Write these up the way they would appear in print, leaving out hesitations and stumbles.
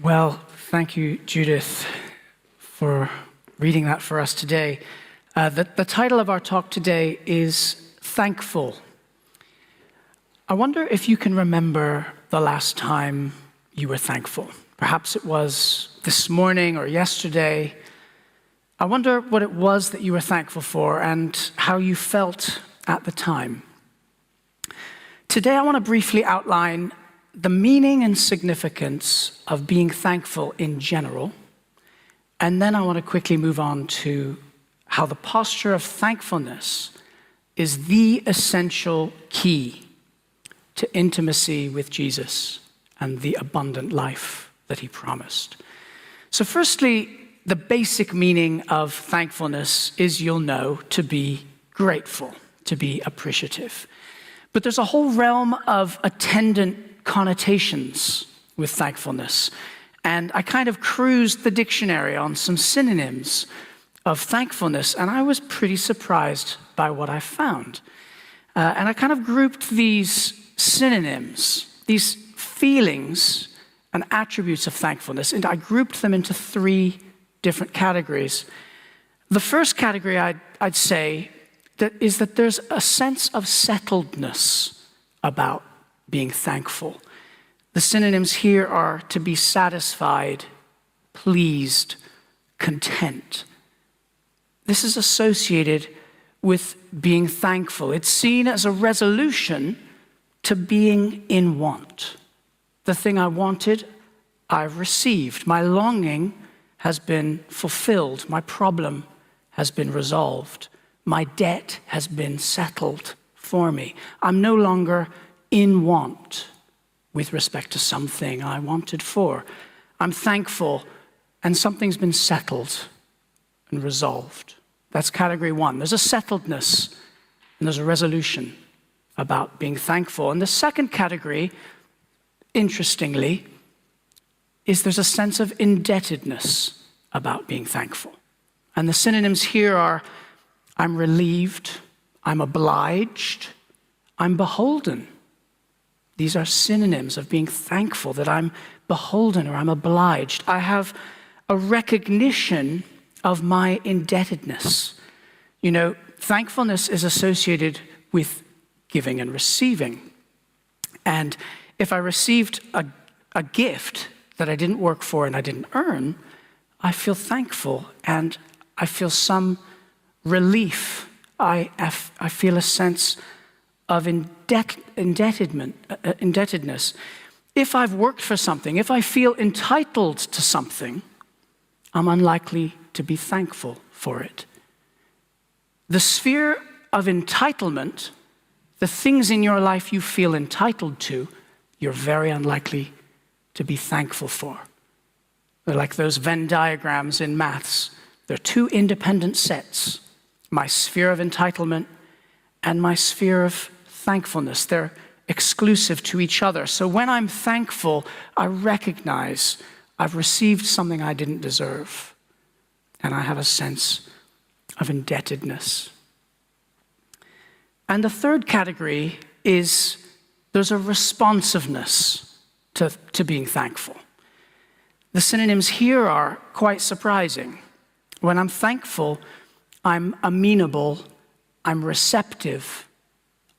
Well, thank you, Judith, for reading that for us today. The title of our talk today is Thankful. I wonder if you can remember the last time you were thankful. Perhaps it was this morning or yesterday. I wonder what it was that you were thankful for and how you felt at the time. Today, I want to briefly outline the meaning and significance of being thankful in general, and then I want to quickly move on to how the posture of thankfulness is the essential key to intimacy with Jesus and the abundant life that he promised. So firstly, the basic meaning of thankfulness is, you'll know, to be grateful, to be appreciative. But there's a whole realm of attendant connotations with thankfulness. And I kind of cruised the dictionary on some synonyms of thankfulness, and I was pretty surprised by what I found. And I kind of grouped these synonyms, these feelings and attributes of thankfulness, and I grouped them into three different categories. The first category I'd say is that there's a sense of settledness about being thankful. The synonyms here are to be satisfied, pleased, content. This is associated with being thankful. It's seen as a resolution to being in want. The thing I wanted, I've received. My longing has been fulfilled. My problem has been resolved. My debt has been settled for me. I'm no longer in want with respect to something I wanted for. I'm thankful, and something's been settled and resolved. That's category one. There's a settledness, and there's a resolution about being thankful. And the second category, interestingly, is there's a sense of indebtedness about being thankful. And the synonyms here are, I'm relieved, I'm obliged, I'm beholden. These are synonyms of being thankful, that I'm beholden or I'm obliged. I have a recognition of my indebtedness. You know, thankfulness is associated with giving and receiving. And if I received a gift that I didn't work for and I didn't earn, I feel thankful and I feel some relief. I feel a sense of indebtedness. If I've worked for something, if I feel entitled to something, I'm unlikely to be thankful for it. The sphere of entitlement, the things in your life you feel entitled to, you're very unlikely to be thankful for. They're like those Venn diagrams in maths. They're two independent sets, my sphere of entitlement and my sphere of thankfulness. They're exclusive to each other. So when I'm thankful, I recognize I've received something I didn't deserve, and I have a sense of indebtedness. And the third category is there's a responsiveness to being thankful. The synonyms here are quite surprising. When I'm thankful, I'm amenable, I'm receptive,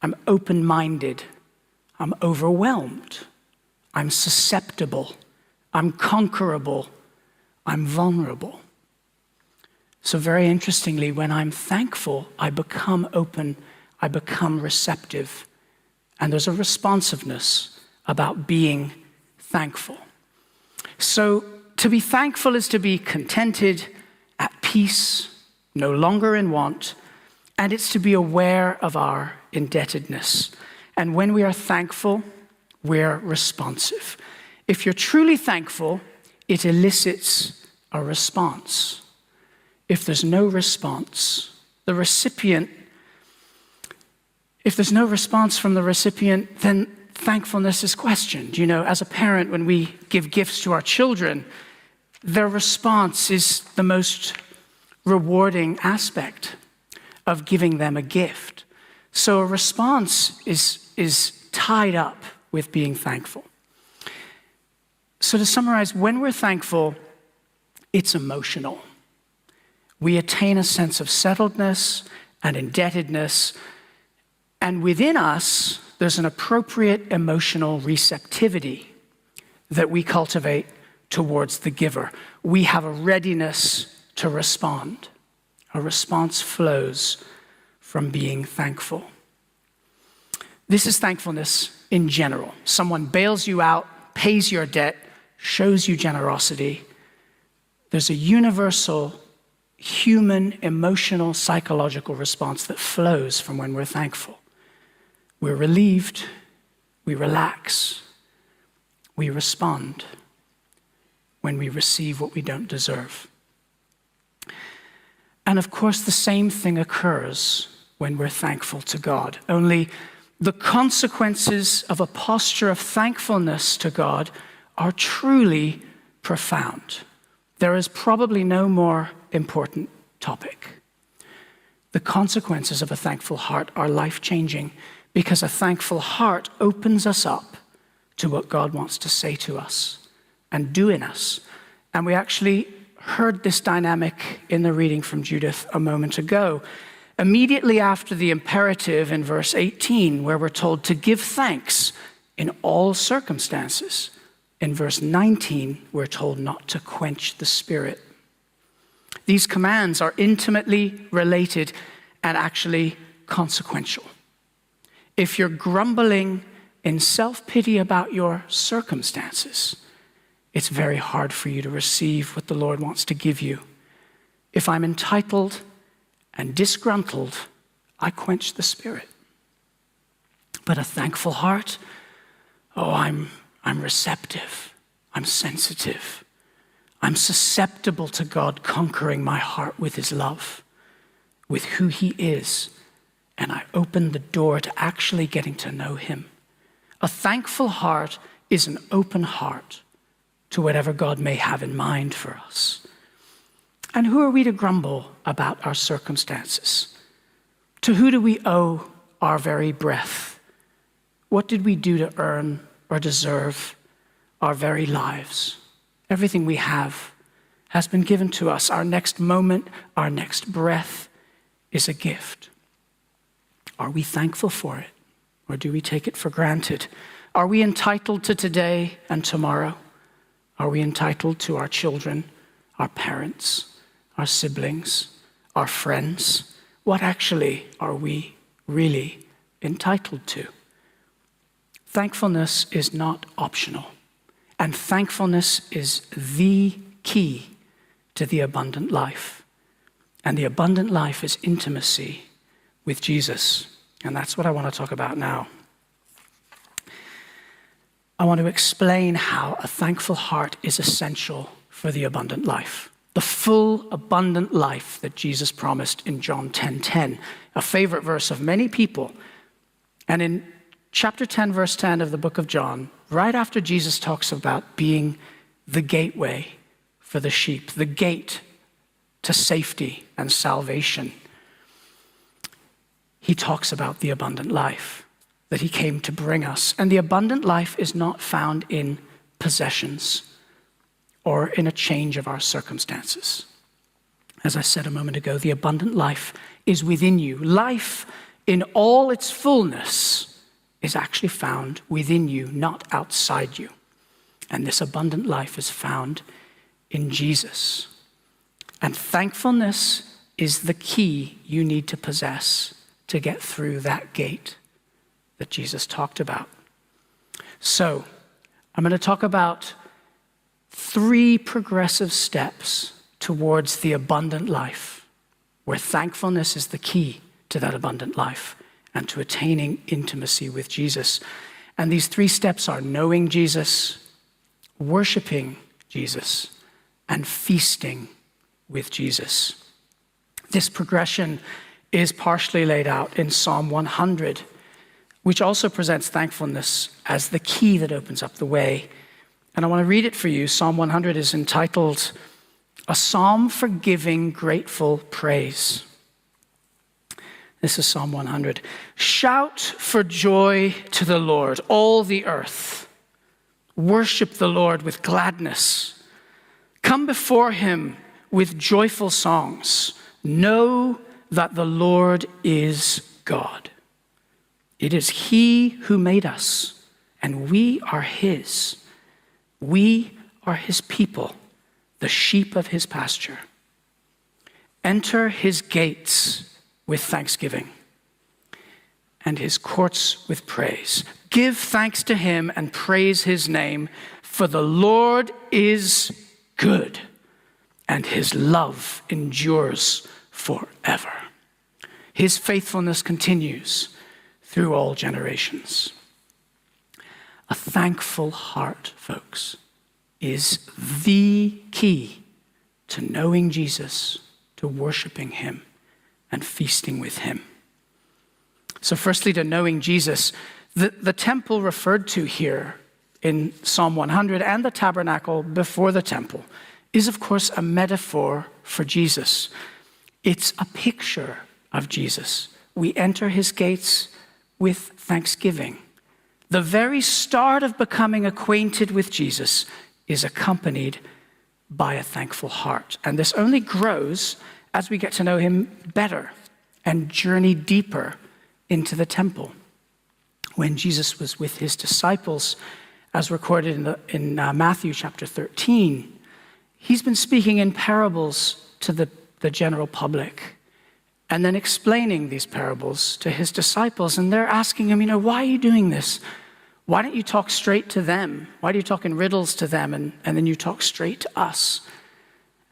I'm open-minded, I'm overwhelmed, I'm susceptible, I'm conquerable, I'm vulnerable. So very interestingly, when I'm thankful, I become open, I become receptive, and there's a responsiveness about being thankful. So to be thankful is to be contented, at peace, no longer in want, and it's to be aware of our indebtedness. And when we are thankful, we're responsive. If you're truly thankful, it elicits a response. If there's no response, if there's no response from the recipient, then thankfulness is questioned. You know, as a parent, when we give gifts to our children, their response is the most rewarding aspect of giving them a gift. So a response is tied up with being thankful. So to summarize, when we're thankful, it's emotional. We attain a sense of settledness and indebtedness, and within us, there's an appropriate emotional receptivity that we cultivate towards the giver. We have a readiness to respond. A response flows from being thankful. This is thankfulness in general. Someone bails you out, pays your debt, shows you generosity. There's a universal human, emotional, psychological response that flows from when we're thankful. We're relieved, we relax, we respond when we receive what we don't deserve. And of course, the same thing occurs when we're thankful to God. Only the consequences of a posture of thankfulness to God are truly profound. There is probably no more important topic. The consequences of a thankful heart are life-changing because a thankful heart opens us up to what God wants to say to us and do in us. And we actually heard this dynamic in the reading from Judith a moment ago. Immediately after the imperative in verse 18, where we're told to give thanks in all circumstances, in verse 19, we're told not to quench the spirit. These commands are intimately related and actually consequential. If you're grumbling in self-pity about your circumstances, it's very hard for you to receive what the Lord wants to give you. If I'm entitled and disgruntled, I quench the spirit. But a thankful heart, I'm receptive, I'm sensitive, I'm susceptible to God conquering my heart with his love, with who he is, and I open the door to actually getting to know him. A thankful heart is an open heart to whatever God may have in mind for us. And who are we to grumble about our circumstances? To who do we owe our very breath? What did we do to earn or deserve our very lives? Everything we have has been given to us. Our next moment, our next breath is a gift. Are we thankful for it, or do we take it for granted? Are we entitled to today and tomorrow? Are we entitled to our children, our parents, our siblings, our friends? What actually are we really entitled to? Thankfulness is not optional, and thankfulness is the key to the abundant life. And the abundant life is intimacy with Jesus, and that's what I want to talk about now. I want to explain how a thankful heart is essential for the abundant life. The full, abundant life that Jesus promised in John 10:10, a favorite verse of many people. And in chapter 10, verse 10 of the book of John, right after Jesus talks about being the gateway for the sheep, the gate to safety and salvation, he talks about the abundant life that he came to bring us. And the abundant life is not found in possessions or in a change of our circumstances. As I said a moment ago, the abundant life is within you. Life in all its fullness is actually found within you, not outside you. And this abundant life is found in Jesus. And thankfulness is the key you need to possess to get through that gate that Jesus talked about. So, I'm going to talk about 3 progressive steps towards the abundant life, where thankfulness is the key to that abundant life and to attaining intimacy with Jesus. And these 3 steps are knowing Jesus, worshiping Jesus, and feasting with Jesus. This progression is partially laid out in Psalm 100, which also presents thankfulness as the key that opens up the way. And I want to read it for you. Psalm 100 is entitled, A Psalm for Giving Grateful Praise. This is Psalm 100. Shout for joy to the Lord, all the earth. Worship the Lord with gladness. Come before him with joyful songs. Know that the Lord is God. It is he who made us, and we are his. We are his people, the sheep of his pasture. Enter his gates with thanksgiving and his courts with praise. Give thanks to him and praise his name, for the Lord is good, and his love endures forever. His faithfulness continues through all generations. A thankful heart, folks, is the key to knowing Jesus, to worshiping him, and feasting with him. So firstly, to knowing Jesus, the temple referred to here in Psalm 100 and the tabernacle before the temple is, of course, a metaphor for Jesus. It's a picture of Jesus. We enter his gates with thanksgiving. The very start of becoming acquainted with Jesus is accompanied by a thankful heart. And this only grows as we get to know him better and journey deeper into the temple. When Jesus was with his disciples, as recorded in Matthew chapter 13, he's been speaking in parables to the general public and then explaining these parables to his disciples. And they're asking him, why are you doing this? Why don't you talk straight to them? Why do you talk in riddles to them and then you talk straight to us?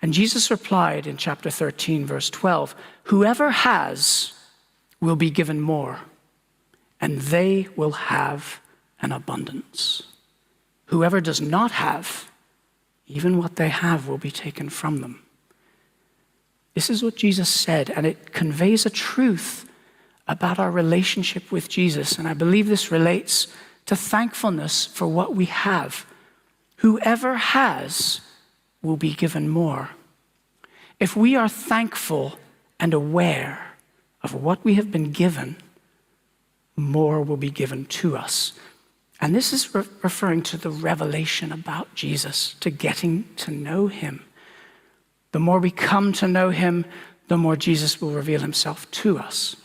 And Jesus replied in chapter 13, verse 12, whoever has will be given more, and they will have an abundance. Whoever does not have, even what they have will be taken from them. This is what Jesus said, and it conveys a truth about our relationship with Jesus. And I believe this relates to thankfulness for what we have. Whoever has will be given more. If we are thankful and aware of what we have been given, more will be given to us. And this is referring to the revelation about Jesus, to getting to know him. The more we come to know him, the more Jesus will reveal himself to us.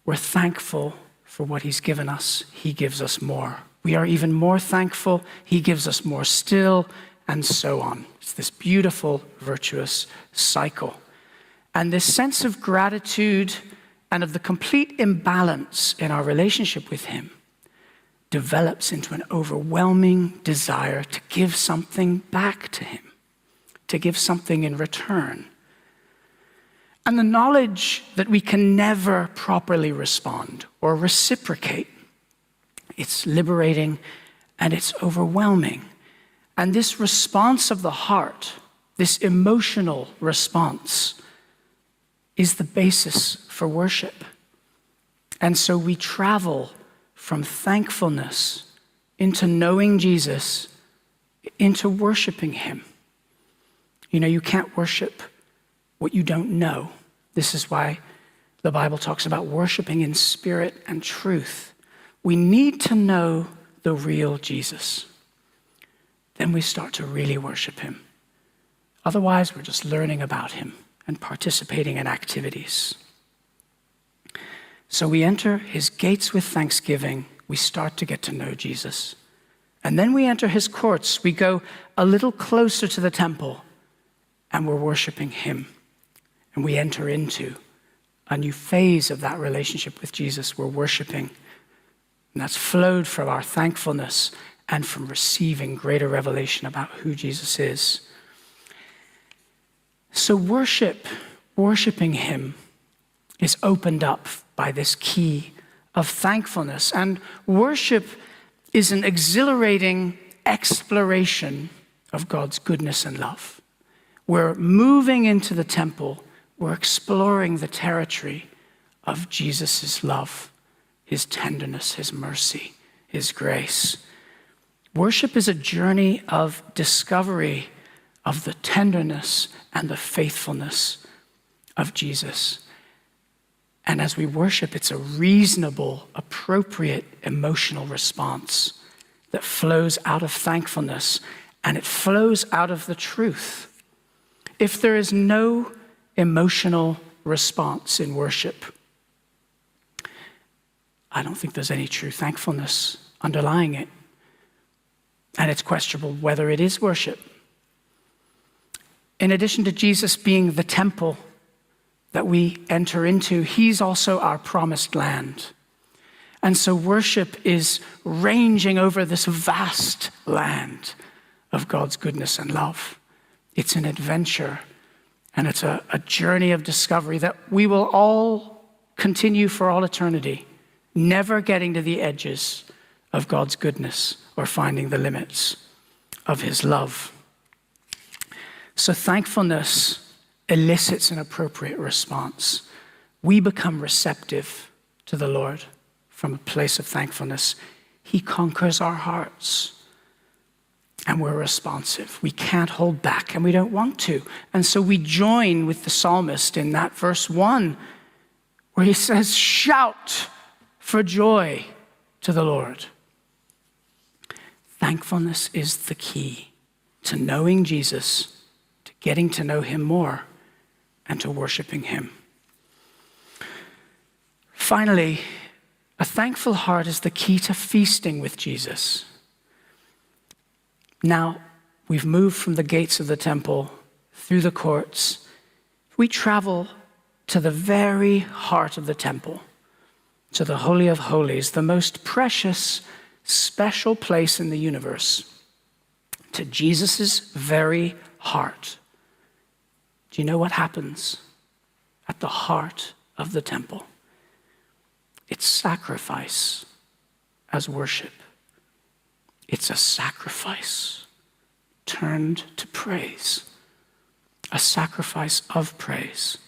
We're thankful for what he's given us. He gives us more. We are even more thankful. He gives us more still, and so on. It's this beautiful, virtuous cycle. And this sense of gratitude and of the complete imbalance in our relationship with him develops into an overwhelming desire to give something back to him, to give something in return. And the knowledge that we can never properly respond or reciprocate, it's liberating and it's overwhelming. And this response of the heart, this emotional response, is the basis for worship. And so we travel from thankfulness into knowing Jesus, into worshiping him. You can't worship what you don't know. This is why the Bible talks about worshiping in spirit and truth. We need to know the real Jesus. Then we start to really worship him. Otherwise, we're just learning about him and participating in activities. So we enter his gates with thanksgiving. We start to get to know Jesus. And then we enter his courts. We go a little closer to the temple and we're worshiping him. And we enter into a new phase of that relationship with Jesus. We're worshiping. And that's flowed from our thankfulness and from receiving greater revelation about who Jesus is. So worshiping him is opened up by this key of thankfulness. And worship is an exhilarating exploration of God's goodness and love. We're moving into the temple. We're exploring the territory of Jesus' love, his tenderness, his mercy, his grace. Worship is a journey of discovery of the tenderness and the faithfulness of Jesus. And as we worship, it's a reasonable, appropriate emotional response that flows out of thankfulness, and it flows out of the truth. If there is no emotional response in worship, I don't think there's any true thankfulness underlying it. And it's questionable whether it is worship. In addition to Jesus being the temple that we enter into, he's also our promised land. And so worship is ranging over this vast land of God's goodness and love. It's an adventure, and it's a journey of discovery that we will all continue for all eternity, never getting to the edges of God's goodness or finding the limits of his love. So thankfulness elicits an appropriate response. We become receptive to the Lord from a place of thankfulness. He conquers our hearts, and we're responsive. We can't hold back, and we don't want to. And so we join with the psalmist in that verse 1, where he says, "Shout for joy to the Lord." Thankfulness is the key to knowing Jesus, to getting to know him more, and to worshiping him. Finally, a thankful heart is the key to feasting with Jesus. Now, we've moved from the gates of the temple through the courts. We travel to the very heart of the temple, to the Holy of Holies, the most precious, special place in the universe, to Jesus' very heart. Do you know what happens at the heart of the temple? It's sacrifice as worship. It's a sacrifice turned to praise, a sacrifice of praise.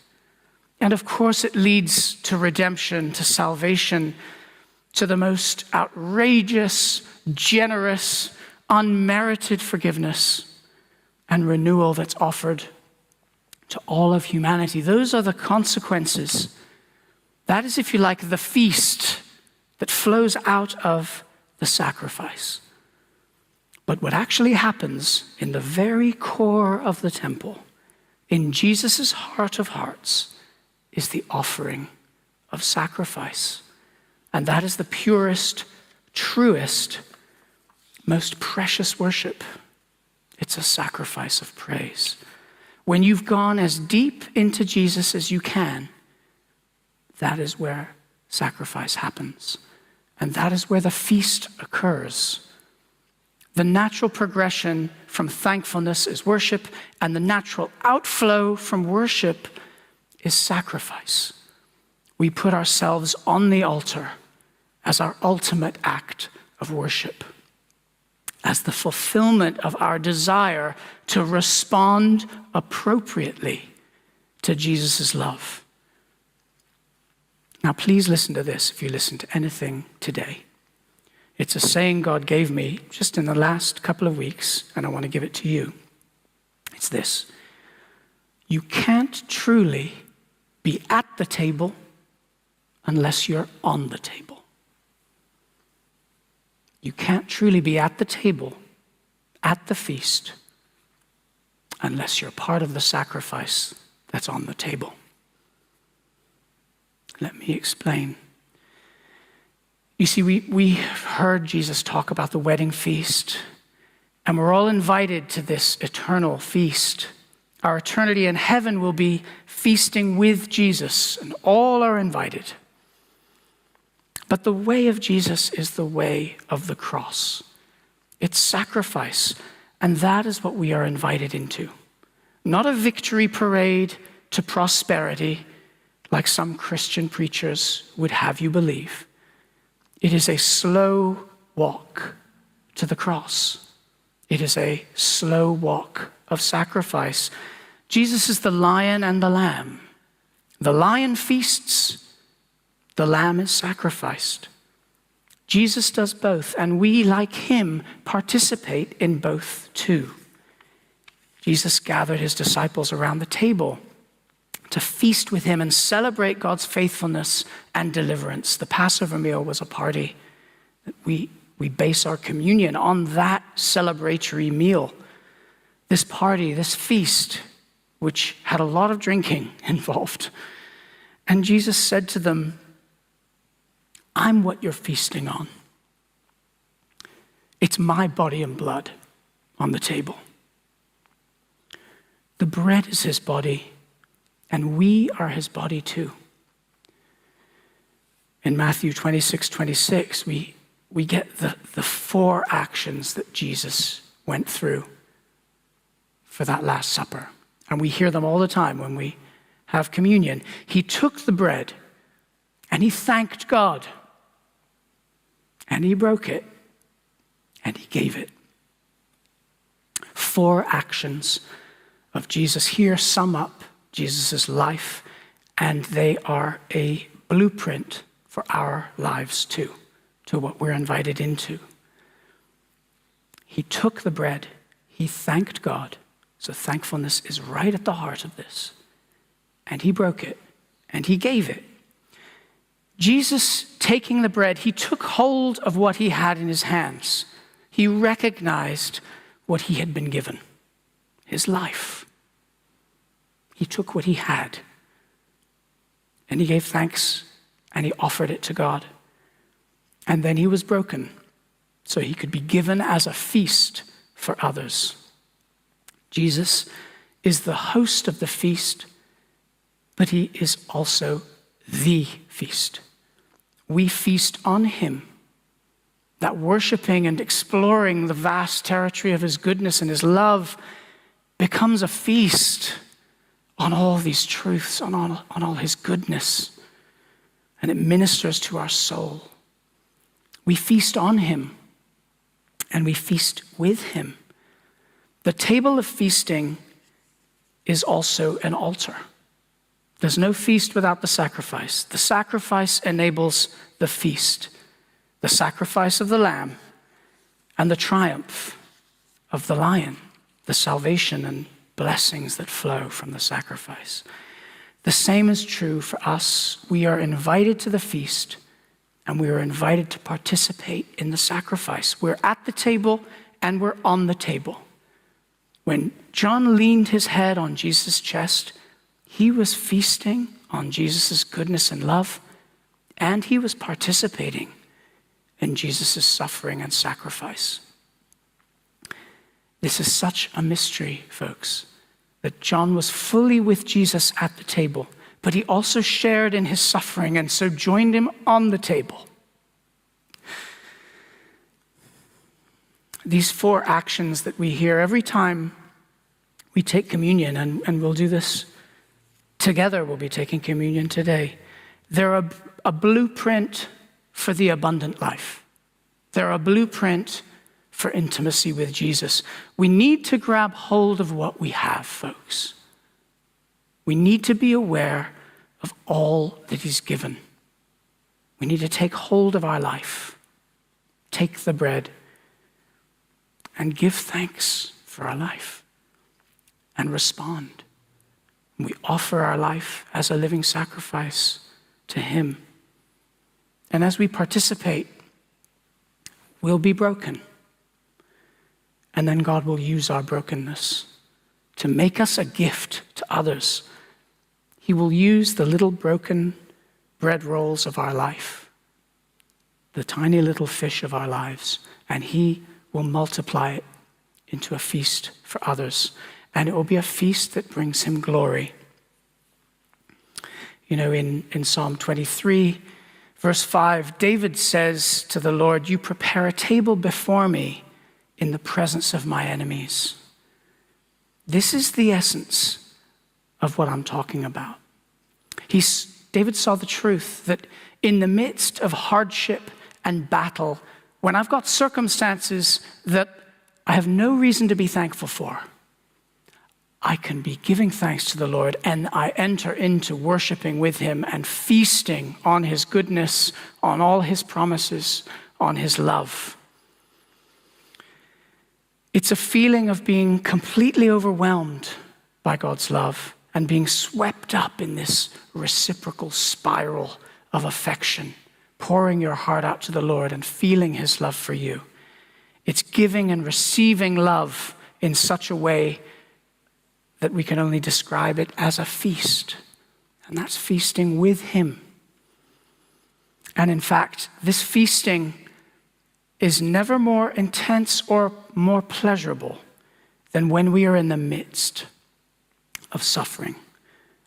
And of course, it leads to redemption, to salvation, to the most outrageous, generous, unmerited forgiveness and renewal that's offered to all of humanity. Those are the consequences. That is, if you like, the feast that flows out of the sacrifice. But what actually happens in the very core of the temple, in Jesus' heart of hearts, is the offering of sacrifice. And that is the purest, truest, most precious worship. It's a sacrifice of praise. When you've gone as deep into Jesus as you can, that is where sacrifice happens. And that is where the feast occurs. The natural progression from thankfulness is worship, and the natural outflow from worship is sacrifice. We put ourselves on the altar as our ultimate act of worship, as the fulfillment of our desire to respond appropriately to Jesus' love. Now, please listen to this if you listen to anything today. It's a saying God gave me just in the last couple of weeks, and I want to give it to you. It's this: you can't truly be at the table unless you're on the table. You can't truly be at the table, at the feast, unless you're part of the sacrifice that's on the table. Let me explain. You see, we heard Jesus talk about the wedding feast, and we're all invited to this eternal feast. Our eternity in heaven will be feasting with Jesus, and all are invited. But the way of Jesus is the way of the cross. It's sacrifice, and that is what we are invited into. Not a victory parade to prosperity, like some Christian preachers would have you believe. It is a slow walk to the cross. It is a slow walk of sacrifice. Jesus is the lion and the lamb. The lion feasts, the lamb is sacrificed. Jesus does both, and we, like him, participate in both too. Jesus gathered his disciples around the table to feast with him and celebrate God's faithfulness and deliverance. The Passover meal was a party. We base our communion on that celebratory meal. This party, this feast, which had a lot of drinking involved. And Jesus said to them, I'm what you're feasting on. It's my body and blood on the table. The bread is his body, and we are his body too. In Matthew 26:26, we get the 4 actions that Jesus went through for that Last Supper. And we hear them all the time when we have communion. He took the bread, and he thanked God, and he broke it, and he gave it. 4 actions of Jesus here sum up Jesus' life, and they are a blueprint for our lives too, to what we're invited into. He took the bread, he thanked God, so thankfulness is right at the heart of this, and he broke it, and he gave it. Jesus, taking the bread, he took hold of what he had in his hands. He recognized what he had been given, his life. He took what he had, and he gave thanks, and he offered it to God. And then he was broken, so he could be given as a feast for others. Jesus is the host of the feast, but he is also the feast. We feast on him, that worshiping and exploring the vast territory of his goodness and his love becomes a feast on all these truths, on all his goodness, and it ministers to our soul. We feast on him, and we feast with him. The table of feasting is also an altar. There's no feast without the sacrifice. The sacrifice enables the feast, the sacrifice of the lamb and the triumph of the lion, the salvation and blessings that flow from the sacrifice. The same is true for us. We are invited to the feast, and we are invited to participate in the sacrifice. We're at the table and we're on the table. When John leaned his head on Jesus' chest, he was feasting on Jesus' goodness and love, and he was participating in Jesus' suffering and sacrifice. This is such a mystery, folks, that John was fully with Jesus at the table, but he also shared in his suffering and so joined him on the table. These 4 actions that we hear every time we take communion, and we'll do this together, we'll be taking communion today. They're a blueprint for the abundant life. They're a blueprint for intimacy with Jesus. We need to grab hold of what we have, folks. We need to be aware of all that he's given. We need to take hold of our life, take the bread, and give thanks for our life and respond. We offer our life as a living sacrifice to him. And as we participate, we'll be broken. And then God will use our brokenness to make us a gift to others. He will use the little broken bread rolls of our life, the tiny little fish of our lives, and he will multiply it into a feast for others. And it will be a feast that brings him glory. You know, in Psalm 23, verse 5, David says to the Lord, "You prepare a table before me in the presence of my enemies." This is the essence of what I'm talking about. David saw the truth that in the midst of hardship and battle, when I've got circumstances that I have no reason to be thankful for, I can be giving thanks to the Lord, and I enter into worshiping with him and feasting on his goodness, on all his promises, on his love. It's a feeling of being completely overwhelmed by God's love and being swept up in this reciprocal spiral of affection, pouring your heart out to the Lord and feeling his love for you. It's giving and receiving love in such a way that we can only describe it as a feast. And that's feasting with him. And in fact, this feasting is never more intense or more pleasurable than when we are in the midst of suffering.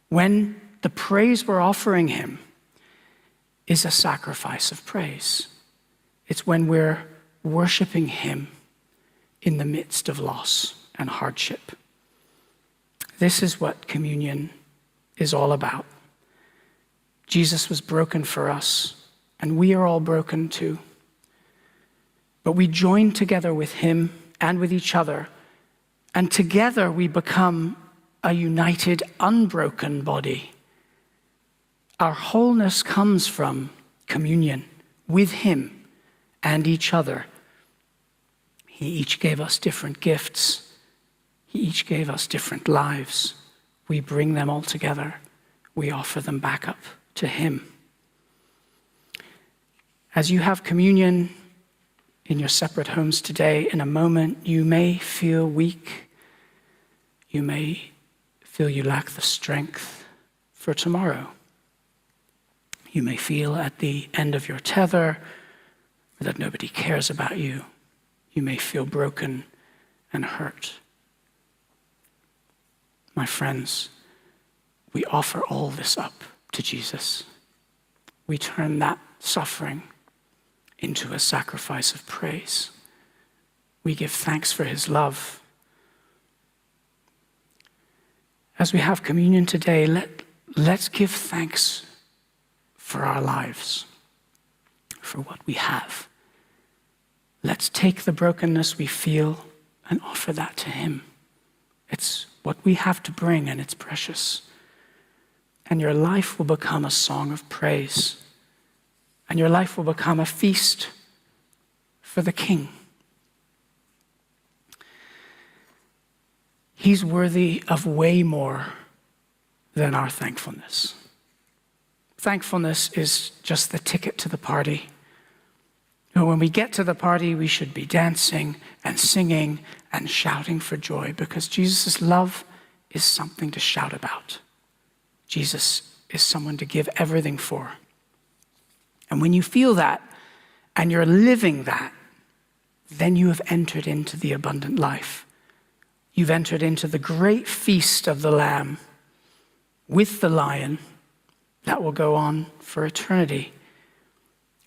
When the praise we're offering him is a sacrifice of praise. It's when we're worshiping him in the midst of loss and hardship. This is what communion is all about. Jesus was broken for us, and we are all broken too. But we join together with him and with each other, and together we become a united, unbroken body. Our wholeness comes from communion with him and each other. He each gave us different gifts. He each gave us different lives. We bring them all together. We offer them back up to him. As you have communion in your separate homes today, in a moment, you may feel weak. You may feel you lack the strength for tomorrow. You may feel at the end of your tether that nobody cares about you. You may feel broken and hurt. My friends, we offer all this up to Jesus. We turn that suffering into a sacrifice of praise. We give thanks for his love. As we have communion today, let's give thanks for our lives, for what we have. Let's take the brokenness we feel and offer that to him. It's what we have to bring, and it's precious. And your life will become a song of praise. And your life will become a feast for the King. He's worthy of way more than our thankfulness. Thankfulness is just the ticket to the party. When we get to the party, we should be dancing and singing and shouting for joy, because Jesus' love is something to shout about. Jesus is someone to give everything for. And when you feel that and you're living that, then you have entered into the abundant life. You've entered into the great feast of the Lamb with the Lion that will go on for eternity.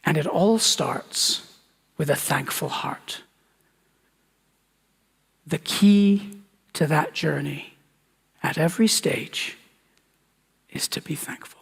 And it all starts with a thankful heart. The key to that journey at every stage is to be thankful.